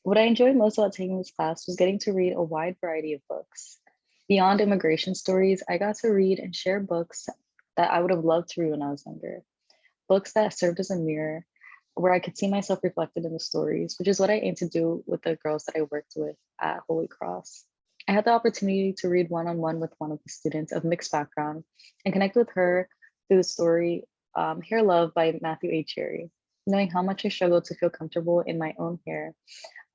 What I enjoyed most about taking this class was getting to read a wide variety of books. Beyond immigration stories, I got to read and share books that I would have loved to read when I was younger. Books that served as a mirror where I could see myself reflected in the stories, which is what I aim to do with the girls that I worked with at Holy Cross. I had the opportunity to read one on one with one of the students of mixed background and connect with her through the story Hair Love by Matthew A. Cherry. Knowing how much I struggled to feel comfortable in my own hair,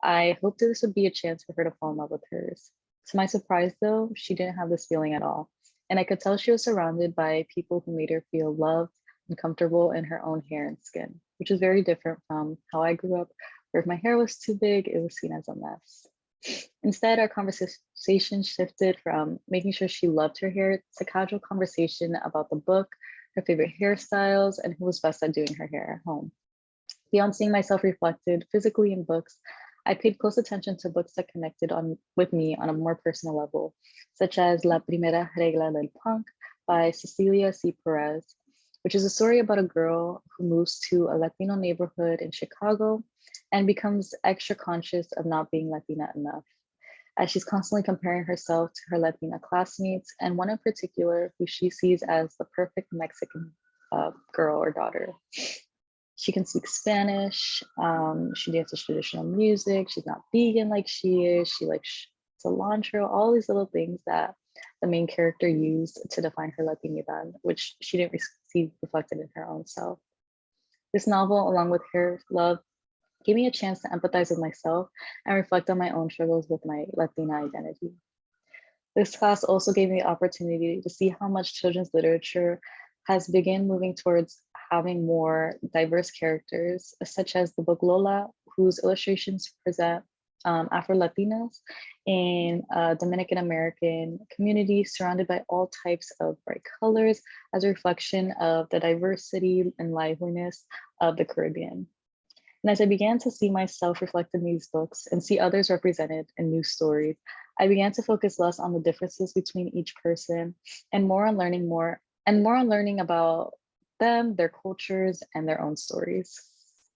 I hoped this would be a chance for her to fall in love with hers. To my surprise, though, she didn't have this feeling at all. And I could tell she was surrounded by people who made her feel loved and comfortable in her own hair and skin, which is very different from how I grew up, where if my hair was too big, it was seen as a mess. Instead, our conversation shifted from making sure she loved her hair to casual conversation about the book, her favorite hairstyles, and who was best at doing her hair at home. Beyond seeing myself reflected physically in books, I paid close attention to books that connected with me on a more personal level, such as La Primera Regla del Punk by Cecilia C. Perez, which is a story about a girl who moves to a Latino neighborhood in Chicago and becomes extra conscious of not being Latina enough, as she's constantly comparing herself to her Latina classmates, and one in particular who she sees as the perfect Mexican girl or daughter. She can speak Spanish. She dances traditional music. She's not vegan like she is. She likes cilantro, all these little things that the main character used to define her Latinidad, which she didn't see reflected in her own self. This novel, along with Hair Love, gave me a chance to empathize with myself and reflect on my own struggles with my Latina identity. This class also gave me the opportunity to see how much children's literature has begun moving towards having more diverse characters, such as the book Lola, whose illustrations present Afro-Latinas in a Dominican American community surrounded by all types of bright colors as a reflection of the diversity and liveliness of the Caribbean. And as I began to see myself reflected in these books and see others represented in new stories, I began to focus less on the differences between each person and more on learning about them, their cultures, and their own stories.